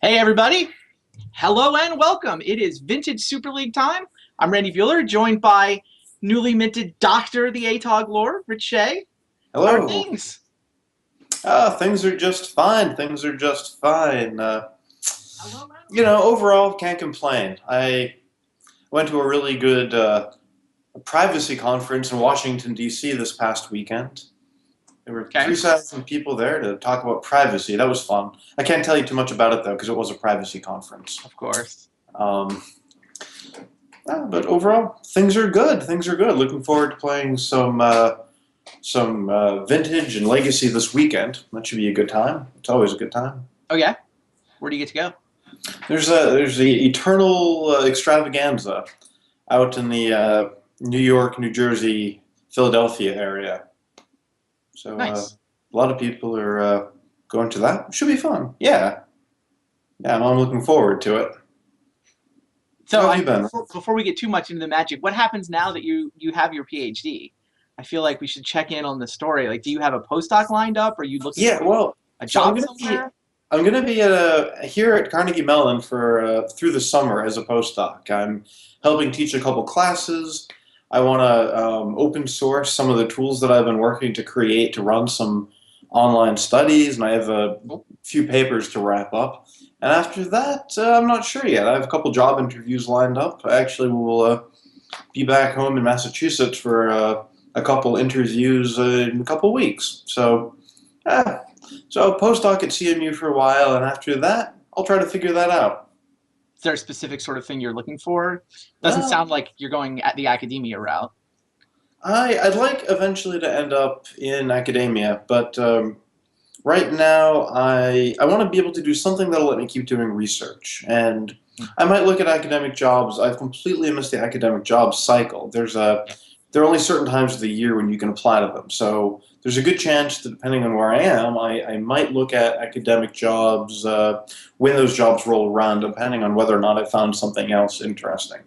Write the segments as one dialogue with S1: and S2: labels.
S1: Hey everybody, hello and welcome. It is Vintage Super League time. I'm Randy Bueller, joined by newly minted Doctor the ATOG lore, Rich Shay. How are
S2: Hello.
S1: things?
S2: Things are just fine. Things are just fine.
S1: Hello, man.
S2: Overall, can't complain. I went to a really good privacy conference in Washington, D.C. this past weekend. There were
S1: Okay,
S2: 3,000 people there to talk about privacy. That was fun. I can't tell you too much about it, though, because it was a privacy conference.
S1: of course.
S2: Um, but overall, things are good. Things are good. Looking forward to playing some vintage and legacy this weekend. That should be a good time. It's always a good time.
S1: Oh yeah? Where do you get to go?
S2: There's the Eternal Extravaganza out in the New York, New Jersey, Philadelphia area. So
S1: Nice.
S2: a lot of people are going to that. Should be fun. Yeah, yeah. I'm looking forward to it.
S1: So
S2: How have
S1: I
S2: you been?
S1: before we get too much into the magic, what happens now that you have your PhD? I feel like we should check in on the story. Like, do you have a postdoc lined up? Are you looking
S2: Yeah.
S1: for
S2: Well,
S1: a
S2: so I'm
S1: job
S2: gonna be
S1: somewhere?
S2: I'm gonna be here at Carnegie Mellon for through the summer as a postdoc. I'm helping teach a couple classes. I want to open source some of the tools that I've been working to create to run some online studies, and I have a
S1: Cool.
S2: few papers to wrap up. And after that, I'm not sure yet. I have a couple job interviews lined up. I actually will be back home in Massachusetts for a couple interviews in a couple weeks. Uh, so postdoc at CMU for a while, and after that, I'll try to figure that out.
S1: Is there a specific sort of thing you're looking for? Doesn't
S2: Uh,
S1: sound like you're going at the academia route.
S2: I'd like eventually to end up in academia, but right now I want to be able to do something that'll let me keep doing research, and I might look at academic jobs. I've completely missed the academic job cycle. There are only certain times of the year when you can apply to them, so there's a good chance that depending on where I am, I might look at academic jobs when those jobs roll around, depending on whether or not I found something else interesting.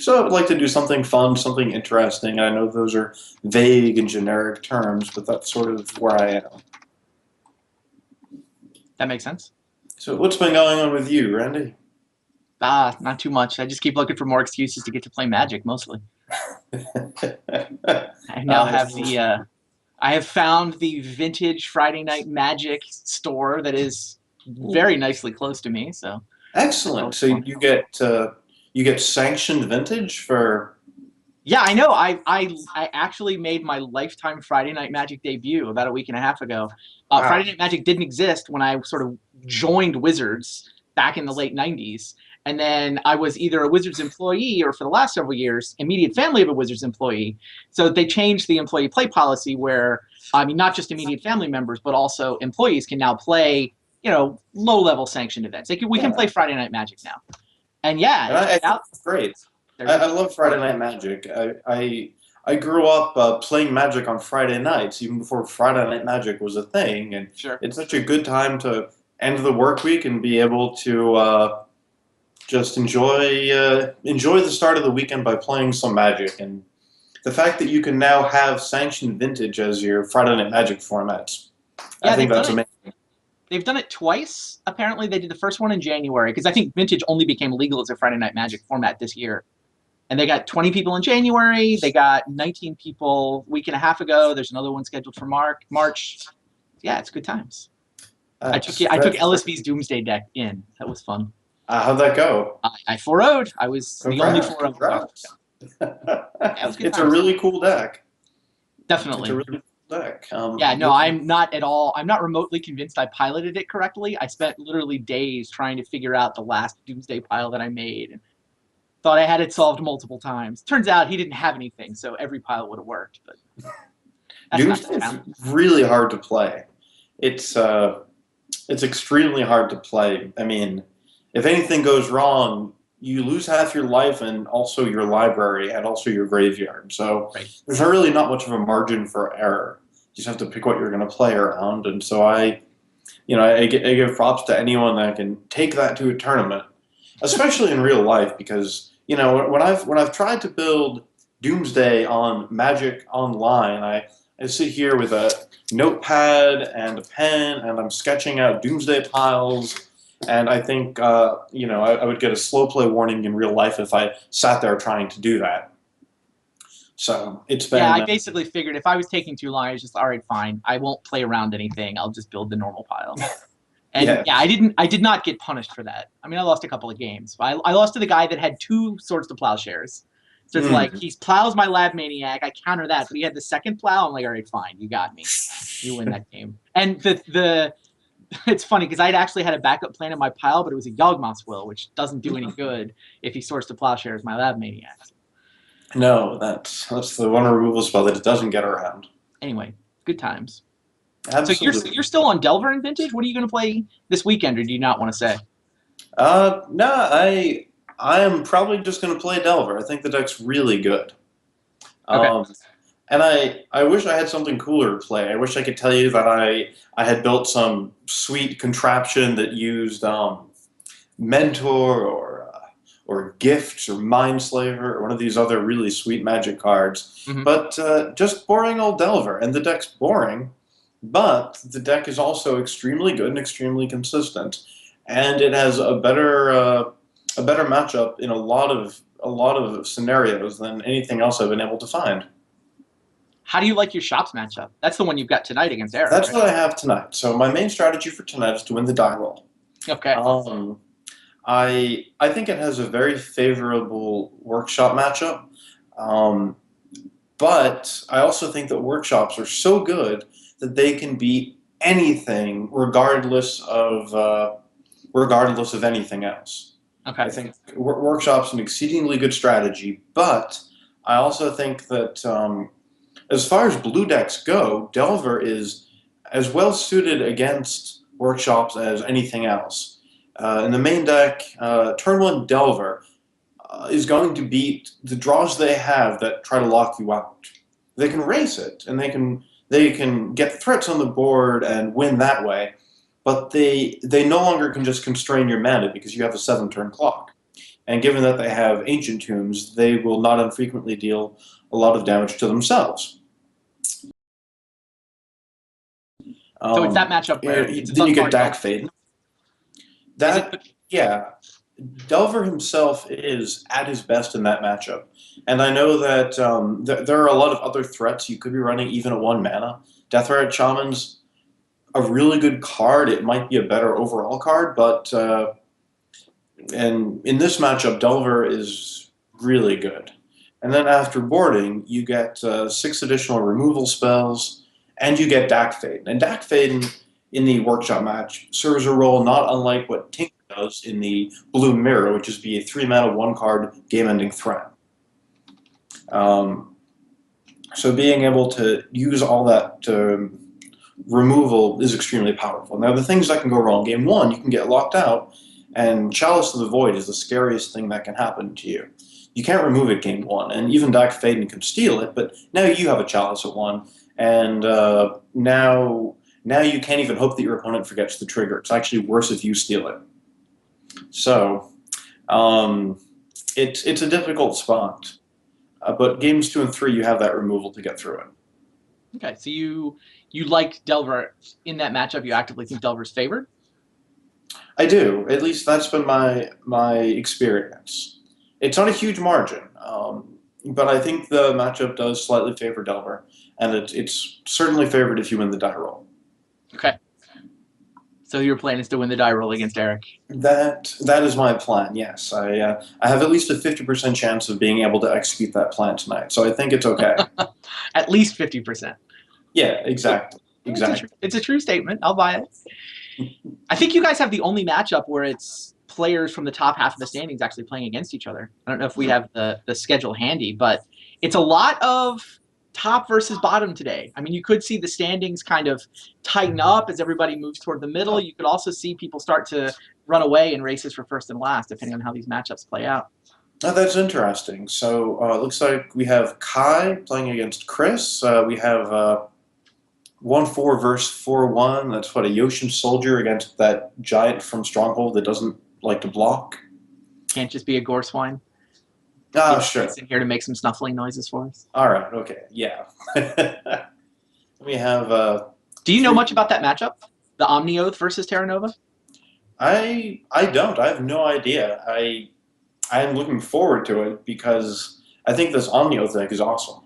S2: So I would like to do something fun, something interesting. I know those are vague and generic terms, but that's sort of where I am.
S1: That makes sense.
S2: So what's been going on with you, Randy?
S1: Ah, not too much. I just keep looking for more excuses to get to play Magic, mostly. I now have
S2: Yes.
S1: I have found the vintage Friday Night Magic store that is very nicely close to me, so that's
S2: Excellent.
S1: always
S2: So
S1: fun.
S2: you get sanctioned vintage for.
S1: Yeah, I know. I actually made my lifetime Friday Night Magic debut about a week and a half ago. Friday
S2: Wow.
S1: Night Magic didn't exist when I sort of joined Wizards back in the late '90s, and then I was either a Wizards employee or for the last several years, immediate family of a Wizards employee. So they changed the employee play policy where I mean, not just immediate family members, but also employees can now play, low-level sanctioned events. We can
S2: Yeah.
S1: play Friday Night Magic now, and yeah,
S2: And
S1: it
S2: I
S1: turns
S2: think
S1: out
S2: it's great.
S1: there's
S2: I,
S1: a
S2: I
S1: decent
S2: love Friday
S1: market.
S2: Night Magic. I grew up playing Magic on Friday nights, even before Friday Night Magic was a thing, and
S1: Sure.
S2: it's such a good time to end the work week and be able to just enjoy the start of the weekend by playing some Magic. And the fact that you can now have sanctioned vintage as your Friday Night Magic formats, I
S1: Yeah,
S2: think
S1: they've done
S2: that's
S1: it.
S2: amazing.
S1: They've done it twice. Apparently, they did the first one in January because I think Vintage only became legal as a Friday Night Magic format this year. And they got 20 people in January. They got 19 people a week and a half ago. There's another one scheduled for March. Yeah, it's good times. I took
S2: That's
S1: LSV's Doomsday deck in. That was fun.
S2: how'd that go?
S1: I 4-0'd. I was the only
S2: Congrats,
S1: 4-0 in Dark.
S2: congrats.
S1: Yeah, it was good
S2: It's a
S1: times.
S2: really cool deck. It's a
S1: Definitely.
S2: really cool deck.
S1: Yeah, no,
S2: Looking.
S1: I'm not at all. I'm not remotely convinced I piloted it correctly. I spent literally days trying to figure out the last Doomsday pile that I made, and thought I had it solved multiple times. Turns out he didn't have anything, so every pile would have worked. But that's not
S2: Doomsday
S1: gonna
S2: is
S1: count.
S2: really hard to play. It's uh, it's extremely hard to play. I mean, if anything goes wrong, you lose half your life and also your library and also your graveyard. So
S1: Right.
S2: there's really not much of a margin for error. You just have to pick what you're going to play around. And so I give props to anyone that can take that to a tournament, especially in real life, because when I've tried to build Doomsday on Magic Online, I sit here with a notepad and a pen, and I'm sketching out Doomsday piles, And I think, I would get a slow play warning in real life if I sat there trying to do that. So it's
S1: Yeah,
S2: been,
S1: I basically figured if I was taking too long, I was just all right, fine. I won't play around anything. I'll just build the normal pile. And
S2: yeah.
S1: yeah, I did not get punished for that. I mean, I lost a couple of games. I lost to the guy that had two swords to plowshares. So it's like
S2: Mm.
S1: he plows my lab maniac. I counter that, but he had the second plow. I'm like, all right, fine, you got me. You win that game. And the it's funny because I'd actually had a backup plan in my pile, but it was a Yawgmoth's Will, which doesn't do any good if he swords to plowshares my lab maniac.
S2: No, that's the one removal spell that it doesn't get around.
S1: Anyway, good times. So
S2: Absolutely.
S1: you're still on Delver and Vintage. What are you going to play this weekend, or do you not want to say?
S2: No, I am probably just going to play Delver. I think the deck's really good.
S1: Okay.
S2: Um, and I wish I had something cooler to play. I wish I could tell you that I had built some sweet contraption that used Mentor or Gifts or Mindslaver or one of these other really sweet magic cards.
S1: Mm-hmm.
S2: But just boring old Delver. And the deck's boring, but the deck is also extremely good and extremely consistent. And it has a better matchup in a lot of scenarios than anything else I've been able to find.
S1: How do you like your shops matchup? That's the one you've got tonight against Eric,
S2: That's
S1: right?
S2: what I have tonight. So my main strategy for tonight is to win the die roll.
S1: Okay.
S2: Um, I think it has a very favorable workshop matchup, um, but I also think that workshops are so good that they can beat anything, regardless of anything else.
S1: Okay.
S2: I think workshops an exceedingly good strategy, but I also think that as far as blue decks go, Delver is as well suited against workshops as anything else. In the main deck, turn one Delver is going to beat the draws they have that try to lock you out. They can race it, and they can get threats on the board and win that way, but they no longer can just constrain your mana because you have a 7-turn clock. And given that they have Ancient Tombs, they will not infrequently deal a lot of damage to themselves.
S1: So it's that matchup where it's
S2: Then you get
S1: Thunderbar
S2: Dak
S1: Delver.
S2: Fade.
S1: Is it?
S2: Yeah, Delver himself is at his best in that matchup. And I know that there are a lot of other threats you could be running even at 1 mana. Death Shaman's a really good card. It might be a better overall card, but and in this matchup, Delver is really good. And then after boarding, you get 6 additional removal spells, and you get Dak Fade. And Dak Fade in the workshop match serves a role not unlike what Tinker does in the Blue Mirror, which is be a 3 mana 1-card game-ending threat. So being able to use all that removal is extremely powerful. Now, the things that can go wrong, game 1, you can get locked out, and Chalice of the Void is the scariest thing that can happen to you. You can't remove it game 1, and even Dak Faden can steal it, but now you have a Chalice at 1, and now you can't even hope that your opponent forgets the trigger. It's actually worse if you steal it. So, it's a difficult spot. But games 2 and 3, you have that removal to get through it.
S1: Okay, so you like Delver in that matchup. You actively think Delver's favored.
S2: I do. At least that's been my experience. It's not a huge margin, but I think the matchup does slightly favor Delver, and it's certainly favored if you win the die roll.
S1: Okay. So your plan is to win the die roll against Eric.
S2: That is my plan. Yes, I have at least a 50% chance of being able to execute that plan tonight. So I think it's okay.
S1: At least 50%.
S2: Yeah, exactly. Exactly.
S1: It's a true statement. I'll buy it. I think you guys have the only matchup where it's players from the top half of the standings actually playing against each other. I don't know if we have the schedule handy, but it's a lot of top versus bottom today. I mean, you could see the standings kind of tighten up as everybody moves toward the middle. You could also see people start to run away in races for first and last, depending on how these matchups play out.
S2: Oh, that's interesting. So it looks like we have Kai playing against Chris. We have 1-4 versus 4-1. That's what a Yoshin soldier against that giant from Stronghold that doesn't like to block.
S1: Can't just be a gore swine.
S2: Oh, sure.
S1: He's in here to make some snuffling noises for us.
S2: All right. Okay. Yeah. We have.
S1: Do you know much about that matchup? The Omni Oath versus Terra Nova?
S2: I don't. I have no idea. I'm looking forward to it because I think this Omnio thing is awesome.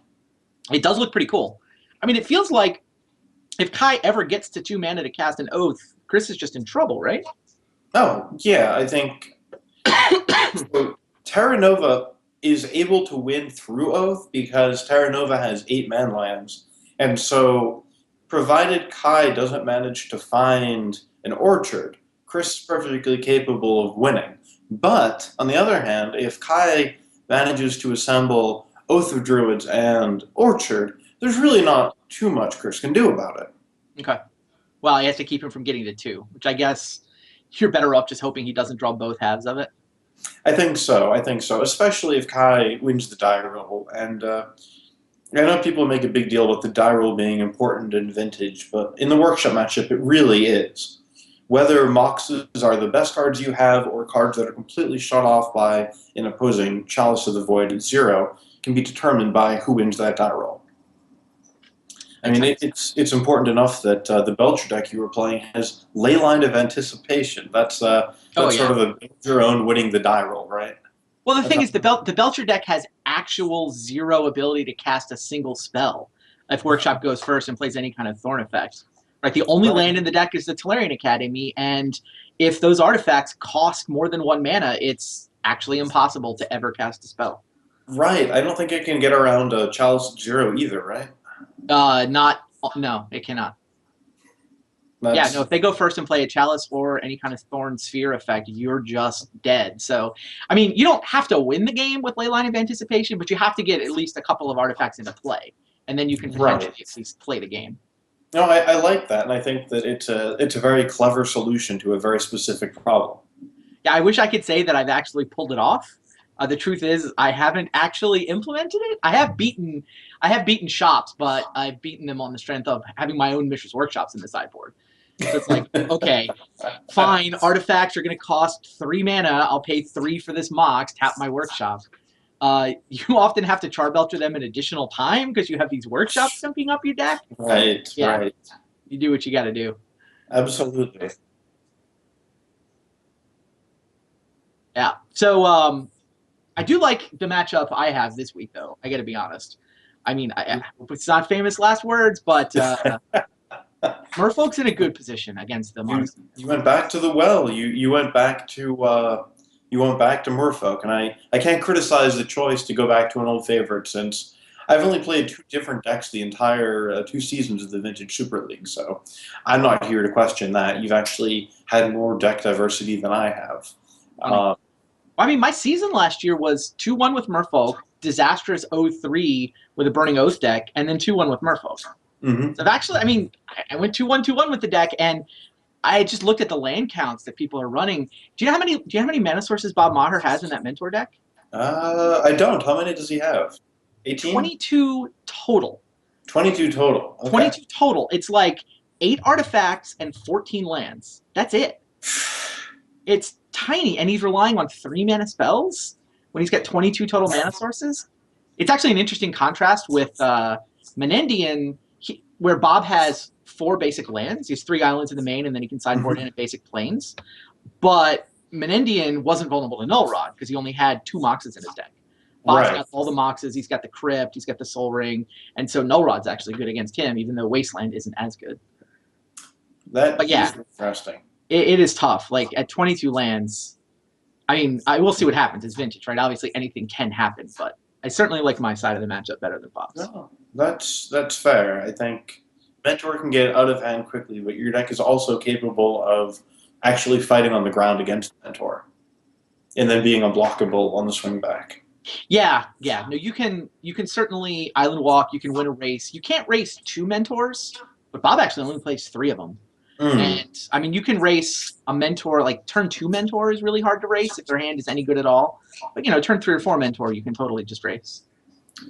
S1: It does look pretty cool. I mean, it feels like if Kai ever gets to 2 mana to cast an Oath, Chris is just in trouble, right?
S2: Oh, yeah, I think so. Terra Nova is able to win through Oath because Terra Nova has 8 man lands. And so, provided Kai doesn't manage to find an orchard, Chris is perfectly capable of winning. But, on the other hand, if Kai manages to assemble Oath of Druids and Orchard, there's really not too much Chris can do about it.
S1: Okay. Well, he has to keep him from getting to 2, which I guess you're better off just hoping he doesn't draw both halves of it.
S2: I think so. I think so. Especially if Kai wins the die roll. And I know people make a big deal about the die roll being important in Vintage, but in the workshop matchup, it really is. Whether Moxes are the best cards you have or cards that are completely shut off by an opposing Chalice of the Void at 0 can be determined by who wins that die roll. I mean, it's important enough that the Belcher deck you were playing has Leyline of Anticipation. That's sort of a your own winning the die roll, right?
S1: Well, the thing is, the Belcher deck has actual 0 ability to cast a single spell if Workshop goes first and plays any kind of Thorn effect. Right, the only land in the deck is the Tolarian Academy, and if those artifacts cost more than 1 mana, it's actually impossible to ever cast a spell.
S2: Right. I don't think it can get around Chalice 0 either, right?
S1: No, it cannot. Yeah, no, if they go first and play a Chalice or any kind of Thorn Sphere effect, you're just dead. So, I mean, you don't have to win the game with Leyline of Anticipation, but you have to get at least a couple of artifacts into play, and then you can potentially at least play the game.
S2: No, I like that, and I think that it's a very clever solution to a very specific problem.
S1: Yeah, I wish I could say that I've actually pulled it off. The truth is, I haven't actually implemented it. I have beaten shops, but I've beaten them on the strength of having my own Mishra's Workshops in the sideboard. So it's like, okay, fine, artifacts are going to cost 3 mana. I'll pay 3 for this Mox, tap my Workshop. You often have to Charbelcher them an additional time because you have these Workshops jumping up your deck.
S2: Right,
S1: yeah,
S2: right.
S1: You do what you got to do.
S2: Absolutely.
S1: Yeah. So I do like the matchup I have this week, though. I got to be honest. I mean, it's not famous last words, but Merfolk's in a good position against them.
S2: You went back to the well. You went back to Merfolk, and I can't criticize the choice to go back to an old favorite since I've only played 2 different decks the entire 2 seasons of the Vintage Super League, so I'm not here to question that. You've actually had more deck diversity than I have.
S1: I mean, my season last year was 2-1 with Merfolk, disastrous 0-3 with a Burning Oath deck, and then 2-1 with Merfolk.
S2: Mm-hmm.
S1: So I've actually, I mean, I went 2-1 with the deck, and I just looked at the land counts that people are running. Do you know how many mana sources Bob Maher has in that Mentor deck?
S2: I don't. How many does he have? 18?
S1: 22 total.
S2: 22 total. Okay.
S1: 22 total. It's like 8 artifacts and 14 lands. That's it. It's tiny, and he's relying on 3 mana spells when he's got 22 total mana sources. It's actually an interesting contrast with Menendian, where Bob has 4 basic lands. He has 3 islands in the main, and then he can sideboard in at basic plains. But Menendian wasn't vulnerable to Null Rod because he only had 2 Moxes in his deck. Bob's got all the Moxes, he's got the Crypt, he's got the Soul Ring, and so Null Rod's actually good against him, even though Wasteland isn't as good.
S2: But yeah, interesting.
S1: It is tough. Like, at 22 lands, I mean, I will see what happens. It's Vintage, right? Obviously, anything can happen, but I certainly like my side of the matchup better than Bob's.
S2: No, that's fair. I think Mentor can get out of hand quickly, but your deck is also capable of actually fighting on the ground against Mentor, and then being unblockable on the swing back.
S1: Yeah. No, you can certainly Island Walk. You can win a race. You can't race 2 Mentors, but Bob actually only plays 3 of them. And I mean, you can race a Mentor, like turn 2 Mentor is really hard to race if their hand is any good at all. But turn 3 or 4 Mentor, you can totally just race.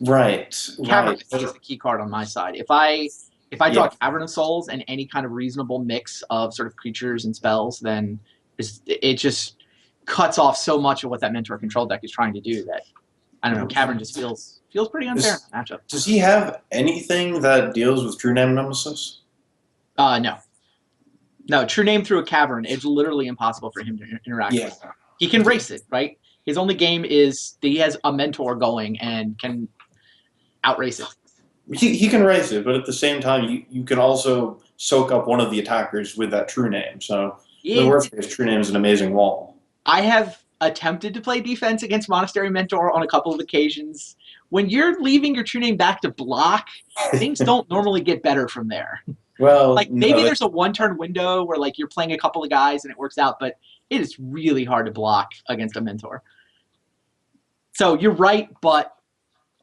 S2: Right.
S1: Cavern is the key card on my side. If I draw Cavern of Souls and any kind of reasonable mix of sort of creatures and spells, then it just cuts off so much of what that Mentor control deck is trying to do that I don't know. Cavern just feels pretty unfair in the matchup.
S2: Does he have anything that deals with True Name Nemesis?
S1: No. No, true name through a cavern. It's literally impossible for him to interact
S2: Yeah.
S1: with. He can race it, right? His only game is that he has a mentor going and can outrace it.
S2: He can race it, but at the same time, you can also soak up one of the attackers with that true name. So, in the
S1: It,
S2: worst case, true name is an amazing wall.
S1: I have attempted to play defense against Monastery Mentor on a couple of occasions. When you're leaving your true name back to block, things don't normally get better from there.
S2: Well,
S1: Like maybe
S2: no,
S1: there's a one-turn window where like you're playing a couple of guys and it works out, but it is really hard to block against a mentor. So you're right, but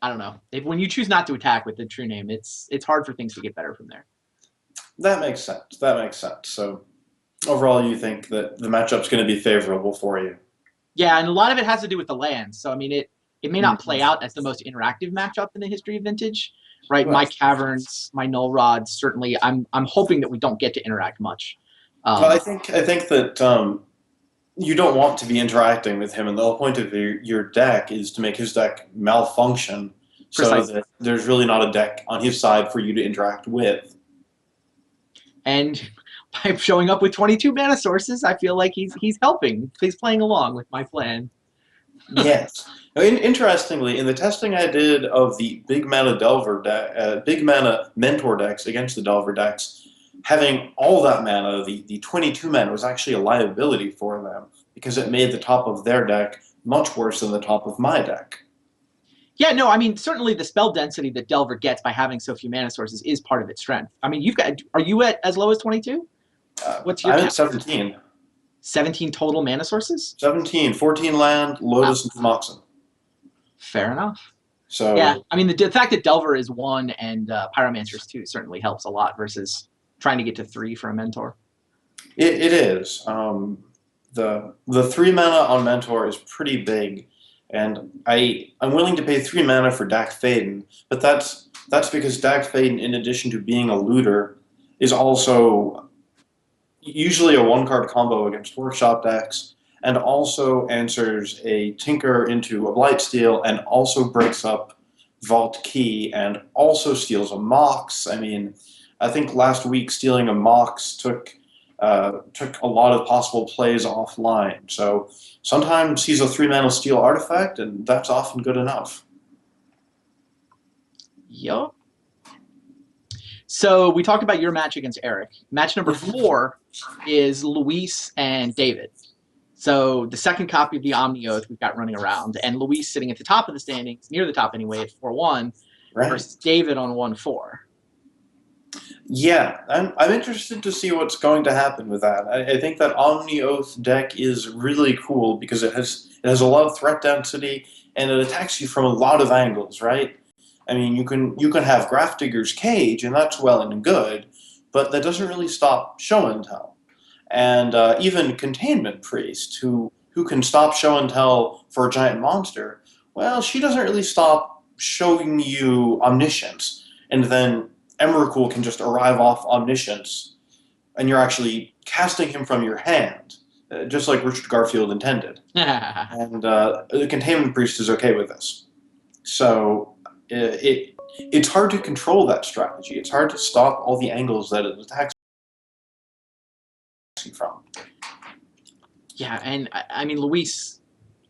S1: I don't know. If when you choose not to attack with the true name, it's hard for things to get better from there.
S2: that makes sense. That makes sense. So, overall, you think that the matchup's going to be favorable for you.
S1: Yeah, and a lot of it has to do with the lands. So I mean, it may not play
S2: Mhm.
S1: out as the most interactive matchup in the history of Vintage, right?
S2: Well,
S1: My caverns, my null rods, certainly. I'm hoping that we don't get to interact much.
S2: well,
S1: Um,
S2: I think that you don't want to be interacting with him, and the whole point of your deck is to make his deck malfunction, so
S1: Precisely.
S2: that there's really not a deck on his side for you to interact with.
S1: And by showing up with 22 mana sources, I feel like he's helping. He's playing along with my plan.
S2: Yes. Now, interestingly, in the testing I did of the big mana Delver deck, big mana Mentor decks against the Delver decks, having all that mana, the 22 mana, was actually a liability for them because it made the top of their deck much worse than the top of my deck.
S1: Yeah, no, I mean certainly the spell density that Delver gets by having so few mana sources is part of its strength. I mean, you've got. Are you at as low as 22? What's your
S2: I'm at
S1: cap?
S2: 17.
S1: 17 total mana sources?
S2: 17, 14 land,
S1: Wow,
S2: Lotus, and Moxen.
S1: fair enough. Yeah,
S2: So
S1: I mean the fact that Delver is 1 and Pyromancer is 2 certainly helps a lot versus trying to get to 3 for a Mentor.
S2: it is. The 3 mana on Mentor is pretty big, and I'm willing to pay 3 mana for Dak Faden, but that's because Dak Faden, in addition to being a looter, is also usually a 1 card combo against workshop decks, and also answers a Tinker into a Blightsteel, and also breaks up Vault Key, and also steals a Mox. I mean, I think last week stealing a Mox took a lot of possible plays offline. So sometimes he's a 3 mana steal artifact, and that's often good enough.
S1: Yup. So we talked about your match against Eric. Match number
S2: Mhm.
S1: 4 is Luis and David. So the second copy of the Omni Oath we've got running around, and Luis sitting at the top of the standings, near the top anyway, at 4-1,
S2: Right.
S1: versus David on 1-4.
S2: Yeah, I'm interested to see what's going to happen with that. I think that Omni Oath deck is really cool because it has a lot of threat density and it attacks you from a lot of angles, right? I mean, you can have Grafdigger's Cage and that's well and good, but that doesn't really stop show and tell. And even Containment Priest, who can stop show and tell for a giant monster, well, she doesn't really stop showing you Omniscience, and then Emrakul can just arrive off Omniscience, and you're actually casting him from your hand, just like Richard Garfield intended. And the Containment Priest is okay with this. So it's hard to control that strategy. It's hard to stop all the angles that it attacks you from.
S1: Yeah, and I mean, Luis,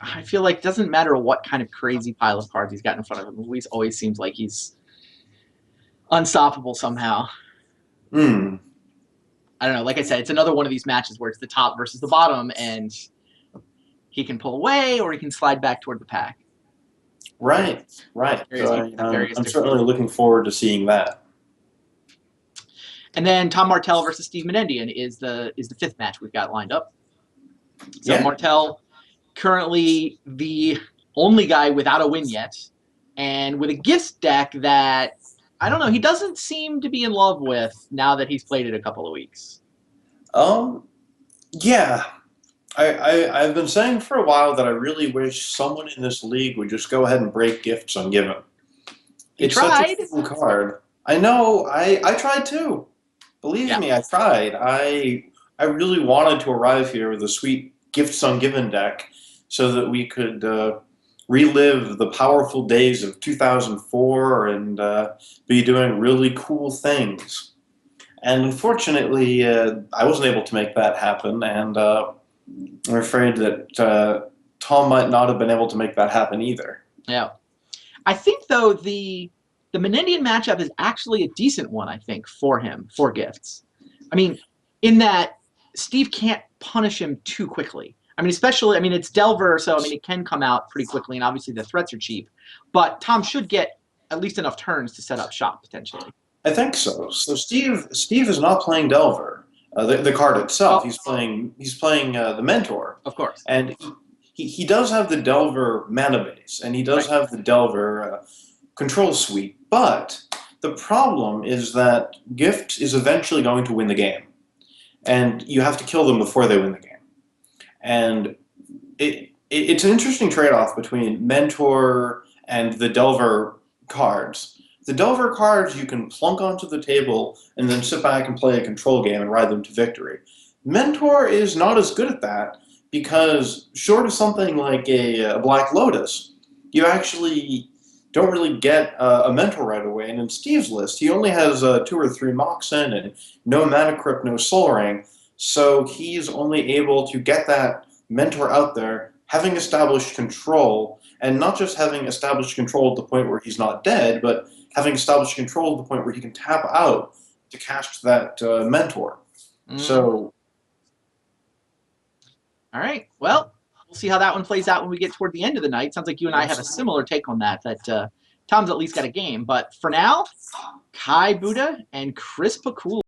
S1: I feel like it doesn't matter what kind of crazy pile of cards he's got in front of him. Luis always seems like he's unstoppable somehow.
S2: Hmm.
S1: I don't know. Like I said, it's another one of these matches where it's the top versus the bottom, and he can pull away or he can slide back toward the pack.
S2: Right, right.
S1: Various,
S2: So
S1: various
S2: I'm
S1: different.
S2: certainly looking forward to seeing that.
S1: And then Tom Martell versus Steve Menendian is the fifth match we've got lined up. So
S2: Yeah.
S1: Martell, currently the only guy without a win yet, and with a gifts deck that I don't know, he doesn't seem to be in love with now that he's played it a couple of weeks.
S2: Um. Yeah. I've been saying for a while that I really wish someone in this league would just go ahead and break gifts ungiven.
S1: He
S2: It's such a
S1: tried.
S2: cool card. I know. I tried too. Believe
S1: Yeah.
S2: me, I tried. I really wanted to arrive here with a sweet gifts ungiven deck so that we could relive the powerful days of 2004 and be doing really cool things. And unfortunately, I wasn't able to make that happen, and I'm afraid that Tom might not have been able to make that happen either.
S1: Yeah. I think though the Menendian matchup is actually a decent one, I think, for him, for Gifts. I mean, in that Steve can't punish him too quickly. I mean, especially, I mean, it's Delver, so I mean, it can come out pretty quickly, and obviously the threats are cheap. But Tom should get at least enough turns to set up shop potentially.
S2: I think so. So Steve is not playing Delver, the card itself.
S1: Oh,
S2: He's playing the Mentor,
S1: of course.
S2: and he does have the Delver mana base, and he does
S1: Right.
S2: have the Delver control suite. But the problem is that Gift is eventually going to win the game, and you have to kill them before they win the game. And it's an interesting trade-off between Mentor and the Delver cards. The Delver cards you can plunk onto the table and then sit back and play a control game and ride them to victory. Mentor is not as good at that because short of something like a Black Lotus, you actually don't really get a Mentor right away. And in Steve's list, he only has 2 or 3 Moxen and no Mana Crypt, no Soul Ring. So he's only able to get that Mentor out there, having established control, and not just having established control at the point where he's not dead, but having established control at the point where he can tap out to cast that Mentor. So,
S1: all right. Well, we'll see how that one plays out when we get toward the end of the night. Sounds like you and I have a similar take on that, that Tom's at least got a game. But for now, Kai Buddha and Chris Pakula.